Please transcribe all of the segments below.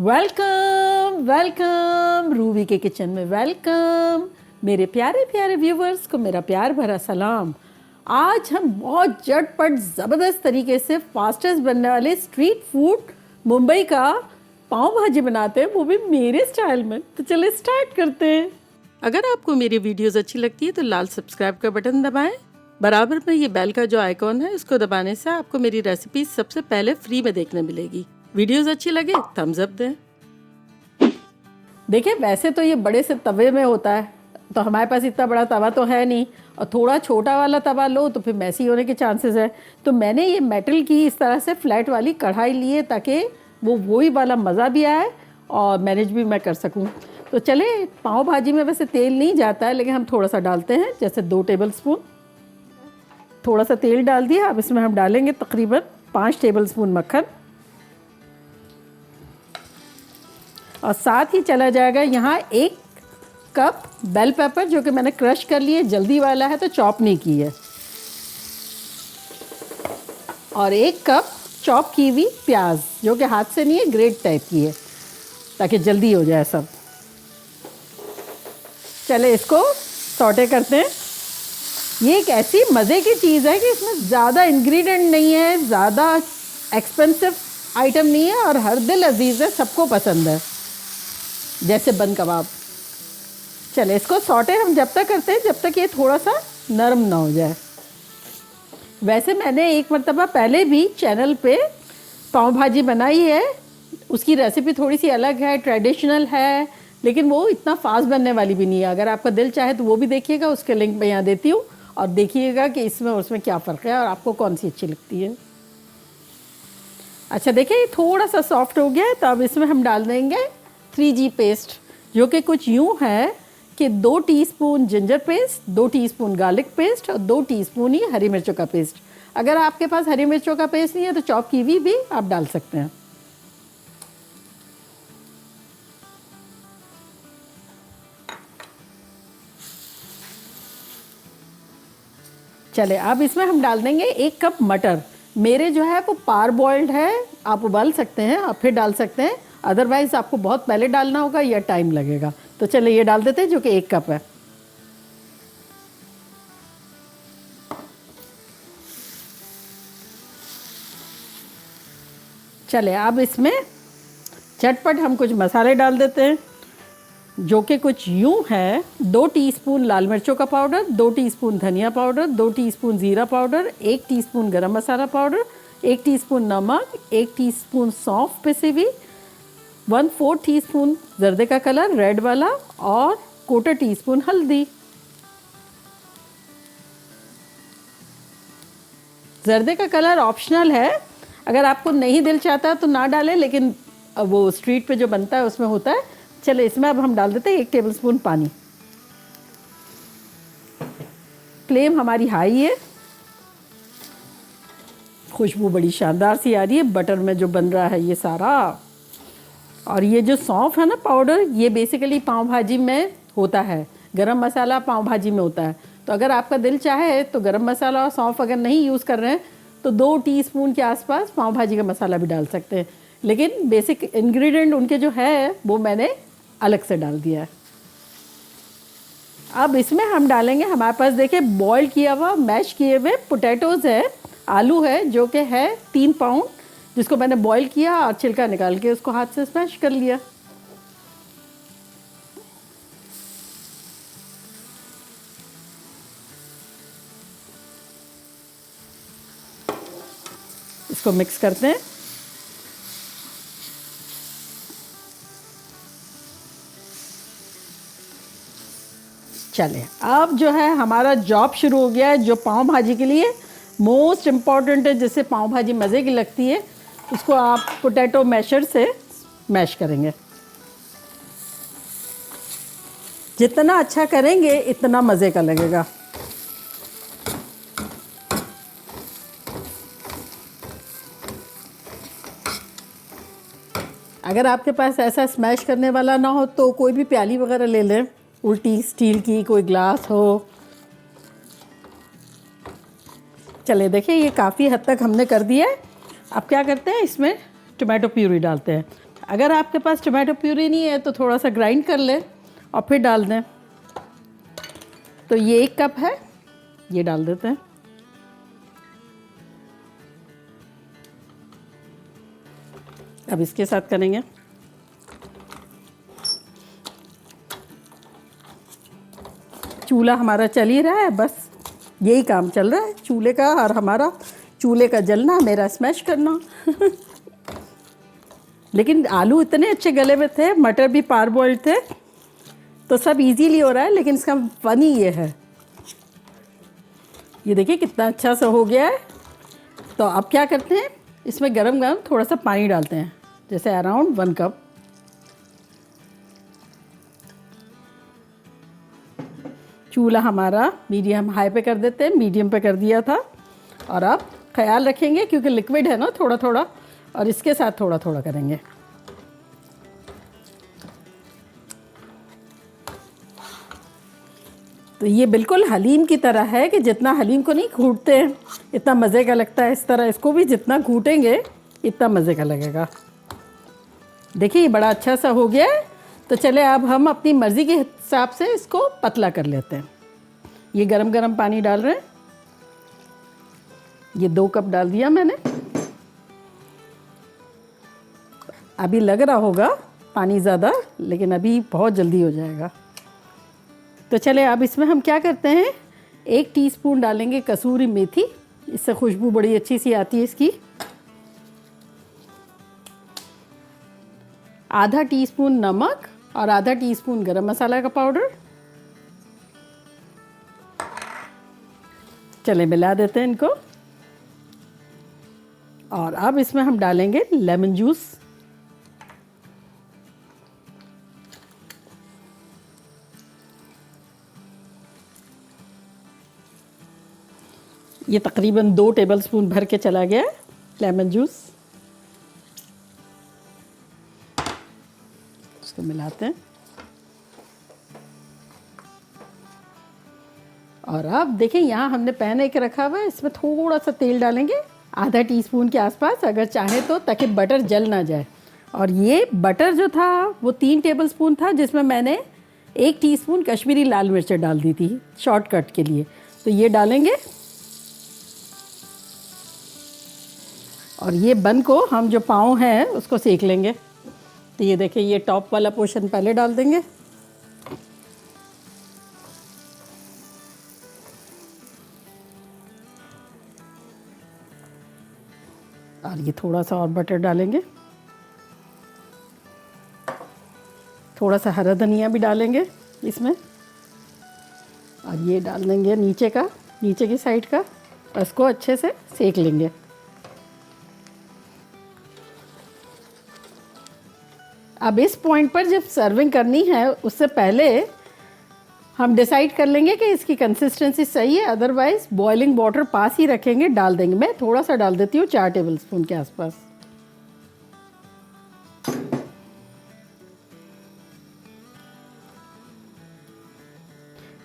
Welcome welcome Ruby के kitchen में welcome. मेरे प्यारे प्यारे व्यूवर्स को मेरा प्यार भरा सलाम। आज हम बहुत झटपट ज़बरदस्त तरीके से फास्टेस्ट बनने वाले स्ट्रीट फूड मुंबई का पाव भाजी बनाते हैं, वो भी मेरे स्टाइल में। तो चलिए स्टार्ट करते हैं। अगर आपको मेरी वीडियोस अच्छी लगती है तो लाल सब्सक्राइब का बटन दबाएं। बराबर में ये बेल का जो आइकॉन है उसको दबाने से आपको मेरी रेसिपी सबसे पहले फ्री में देखने मिलेगी। वीडियोस अच्छी लगे थम्स अप दें। देखिए, वैसे तो ये बड़े से तवे में होता है, तो हमारे पास इतना बड़ा तवा तो है नहीं, और थोड़ा छोटा वाला तवा लो तो फिर मैसी होने के चांसेस है। तो मैंने ये मेटल की इस तरह से फ्लैट वाली कढ़ाई ली है ताकि वो वही वाला मज़ा भी आए और मैनेज भी मैं कर सकूं। तो चले, पाव भाजी में वैसे तेल नहीं जाता है, लेकिन हम थोड़ा सा डालते हैं, जैसे 2 टेबलस्पून थोड़ा सा तेल डाल दिया। अब इसमें हम डालेंगे तकरीबन 5 टेबलस्पून मक्खन, और साथ ही चला जाएगा यहाँ 1 कप बेल पेपर, जो कि मैंने क्रश कर लिए, जल्दी वाला है तो चॉप नहीं की है, और 1 कप चॉप की हुई प्याज, जो कि हाथ से नहीं है, ग्रेट टाइप की है, ताकि जल्दी हो जाए सब। चले इसको सौटे करते हैं। ये एक ऐसी मज़े की चीज़ है कि इसमें ज़्यादा इंग्रेडिएंट नहीं है, ज़्यादा एक्सपेंसिव आइटम नहीं है, और हर दिल अजीज़ है, सबको पसंद है, जैसे बन कबाब। चले इसको सौटे हम जब तक करते हैं जब तक ये थोड़ा सा नरम ना हो जाए। वैसे मैंने एक मरतबा पहले भी चैनल पे पाव भाजी बनाई है, उसकी रेसिपी थोड़ी सी अलग है, ट्रेडिशनल है, लेकिन वो इतना फास्ट बनने वाली भी नहीं है। अगर आपका दिल चाहे तो वो भी देखिएगा, उसके लिंक मैं यहाँ देती हूँ, और देखिएगा कि इसमें और उसमें क्या फ़र्क है और आपको कौन सी अच्छी लगती है। अच्छा, देखिए ये थोड़ा सा सॉफ्ट हो गया है, तो अब इसमें हम डाल देंगे 3G पेस्ट, जो कि कुछ यूँ है कि 2 teaspoon ginger paste, 2 teaspoon garlic paste और 2 टीस्पून ही हरी मिर्चों का पेस्ट। अगर आपके पास हरी मिर्चों का पेस्ट नहीं है तो चॉप की हुई भी आप डाल सकते हैं। चले अब इसमें हम डाल देंगे 1 कप मटर। मेरे जो है वो पार बॉइल्ड है, आप उबाल सकते हैं और फिर डाल सकते हैं, अदरवाइज़ आपको बहुत पहले डालना होगा या टाइम लगेगा। तो चले ये डाल देते हैं, जो कि 1 कप है। चले अब इसमें झटपट हम कुछ मसाले डाल देते हैं, जो कि कुछ यूँ है: 2 टीस्पून लाल मिर्चों का पाउडर, 2 टीस्पून धनिया पाउडर, 2 टीस्पून ज़ीरा पाउडर, 1 टीस्पून गरम मसाला पाउडर, 1 टीस्पून नमक, 1 टीस्पून सौंफ पिसी हुई, 1/4 टीस्पून जर्दे का कलर रेड वाला, और 1/4 टीस्पून हल्दी। जर्दे का कलर ऑप्शनल है, अगर आपको नहीं दिल चाहता तो ना डालें, लेकिन वो स्ट्रीट पे जो बनता है उसमें होता है। चले इसमें अब हम डाल देते हैं 1 टेबलस्पून पानी। फ्लेम हमारी हाई है। खुशबू बड़ी शानदार सी आ रही है बटर में जो बन रहा है ये सारा। और ये जो सौंफ है ना पाउडर, ये बेसिकली पाव भाजी में होता है, गरम मसाला पाव भाजी में होता है। तो अगर आपका दिल चाहे तो गरम मसाला और सौंफ अगर नहीं यूज़ कर रहे हैं तो 2 टीस्पून के आसपास पाव भाजी का मसाला भी डाल सकते हैं, लेकिन बेसिक इंग्रेडिएंट उनके जो है वो मैंने अलग से डाल दिया है। अब इसमें हम डालेंगे, हमारे पास देखिए बॉयल किया हुआ मैश किए हुए पोटैटोज़ है, आलू है, जो कि है 3 पाउंड, जिसको मैंने बॉईल किया और छिलका निकाल के उसको हाथ से स्मैश कर लिया। इसको मिक्स करते हैं। चले अब जो है हमारा जॉब शुरू हो गया है, जो पाव भाजी के लिए मोस्ट इम्पॉर्टेंट है, जिससे पाव भाजी मज़े की लगती है। उसको आप पोटैटो मैशर से मैश करेंगे। जितना अच्छा करेंगे इतना मज़े का लगेगा। अगर आपके पास ऐसा स्मैश करने वाला ना हो तो कोई भी प्याली वगैरह ले लें, उल्टी स्टील की कोई ग्लास हो। चले देखिए ये काफ़ी हद तक हमने कर दिया है। अब क्या करते हैं, इसमें टोमेटो प्यूरी डालते हैं। अगर आपके पास टमाटो प्यूरी नहीं है तो थोड़ा सा ग्राइंड कर लें और फिर डाल दें। तो ये 1 कप है, ये डाल देते हैं। अब इसके साथ करेंगे चूल्हा हमारा चल ही रहा है, बस यही काम चल रहा है चूल्हे का, और हमारा चूल्हे का जलना, मेरा स्मैश करना। लेकिन आलू इतने अच्छे गले में थे, मटर भी पार बॉइल्ड थे, तो सब इजीली हो रहा है। लेकिन इसका फन ही ये है, ये देखिए कितना अच्छा सा हो गया है। तो अब क्या करते हैं, इसमें गरम गरम थोड़ा सा पानी डालते हैं, जैसे अराउंड 1 कप। चूल्हा हमारा मीडियम हाई पे कर देते हैं, मीडियम पे कर दिया था। और अब ख्याल रखेंगे क्योंकि लिक्विड है ना थोड़ा थोड़ा, और इसके साथ थोड़ा थोड़ा करेंगे। तो ये बिल्कुल हलीम की तरह है कि जितना हलीम को नहीं घूटते हैं इतना मज़े का लगता है, इस तरह इसको भी जितना घूटेंगे इतना मज़े का लगेगा। देखिए ये बड़ा अच्छा सा हो गया है। तो चले अब हम अपनी मर्ज़ी के हिसाब से इसको पतला कर लेते हैं। ये गरम गरम पानी डाल रहे हैं, ये 2 कप डाल दिया मैंने। अभी लग रहा होगा पानी ज़्यादा, लेकिन अभी बहुत जल्दी हो जाएगा। तो चले अब इसमें हम क्या करते हैं, 1 टीस्पून डालेंगे कसूरी मेथी, इससे खुशबू बड़ी अच्छी सी आती है इसकी। आधा टीस्पून नमक और आधा टीस्पून गरम मसाला का पाउडर। चले मिला देते हैं इनको। और अब इसमें हम डालेंगे लेमन जूस। ये तकरीबन 2 टेबलस्पून भर के चला गया लेमन जूस। इसको मिलाते हैं। और अब देखें यहाँ हमने पैन एक रखा हुआ है, इसमें थोड़ा सा तेल डालेंगे, आधा टीस्पून के आसपास अगर चाहे तो, ताकि बटर जल ना जाए। और ये बटर जो था वो 3 टेबलस्पून था, जिसमें मैंने 1 टीस्पून कश्मीरी लाल मिर्च डाल दी थी शॉर्टकट के लिए। तो ये डालेंगे और ये बन को हम जो पाव हैं उसको सेक लेंगे। तो ये देखिए ये टॉप वाला पोर्शन पहले डाल देंगे। और ये थोड़ा सा और बटर डालेंगे, थोड़ा सा हरा धनिया भी डालेंगे इसमें, और ये डाल देंगे नीचे की साइड का, और इसको अच्छे से सेक लेंगे। अब इस पॉइंट पर जब सर्विंग करनी है उससे पहले हम डिसाइड कर लेंगे कि इसकी कंसिस्टेंसी सही है, अदरवाइज बॉइलिंग वाटर पास ही रखेंगे, डाल देंगे। मैं थोड़ा सा डाल देती हूँ, 4 टेबलस्पून के आसपास।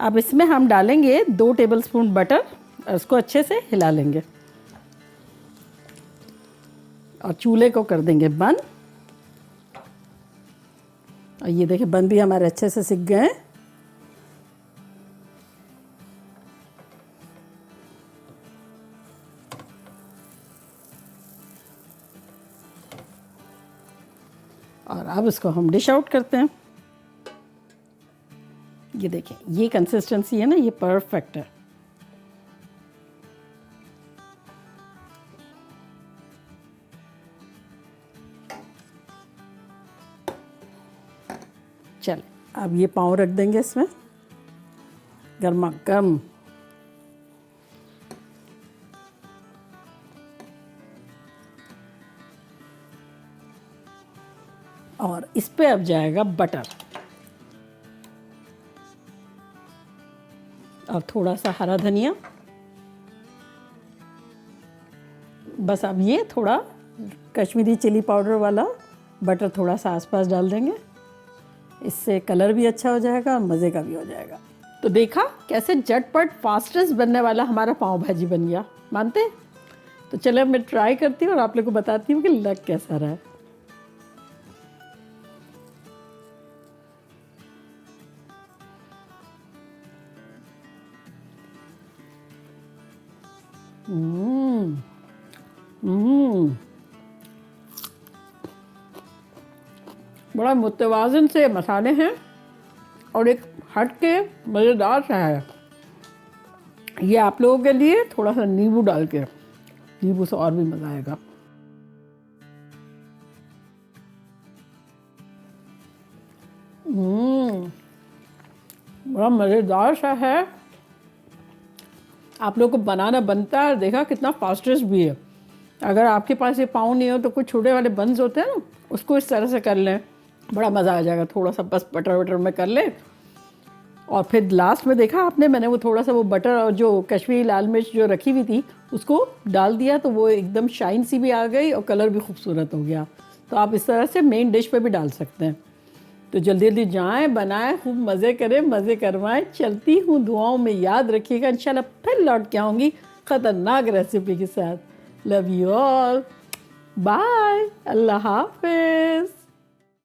अब इसमें हम डालेंगे 2 टेबलस्पून बटर और इसको अच्छे से हिला लेंगे और चूल्हे को कर देंगे बंद। और ये देखिए बन भी हमारे अच्छे से सिक गए हैं। और अब इसको हम डिश आउट करते हैं। ये देखिए ये कंसिस्टेंसी है ना, ये परफेक्ट है। चल अब ये पाव रख देंगे इसमें गर्मा गर्म। और इस पे अब जाएगा बटर और थोड़ा सा हरा धनिया। बस अब ये थोड़ा कश्मीरी चिली पाउडर वाला बटर थोड़ा सा आसपास डाल देंगे, इससे कलर भी अच्छा हो जाएगा और मज़े का भी हो जाएगा। तो देखा कैसे झटपट फास्टेस्ट बनने वाला हमारा पाव भाजी बन गया, मानते? तो चलो मैं ट्राई करती हूँ और आप लोग को बताती हूँ कि लग कैसा रहा है। हम्म हम्म बड़ा मुतवाज़िन से मसाले हैं और एक हट के मज़ेदार सा है। ये आप लोगों के लिए थोड़ा सा नींबू डाल के, नींबू से और भी मज़ा आएगा। बड़ा मज़ेदार सा है। आप लोग को बनाना बनता है, देखा कितना फास्टेस्ट भी है। अगर आपके पास ये पाव नहीं हो तो कुछ छोटे वाले बंस होते हैं ना, उसको इस तरह से कर लें, बड़ा मज़ा आ जाएगा। थोड़ा सा बस बटर वटर में कर लें और फिर लास्ट में देखा आपने, मैंने वो थोड़ा सा वो बटर और जो कश्मीरी लाल मिर्च जो रखी हुई थी उसको डाल दिया, तो वो एकदम शाइन सी भी आ गई और कलर भी खूबसूरत हो गया। तो आप इस तरह से मेन डिश पे भी डाल सकते हैं। तो जल्दी जल्दी जाएं, बनाएं, खूब मज़े करें, मज़े करवाएं। चलती हूँ, दुआओं में याद रखिएगा। इंशाल्लाह फिर लौट के आऊँगी ख़तरनाक रेसिपी के साथ। लव यू ऑल, बाय, अल्लाह हाफिज़।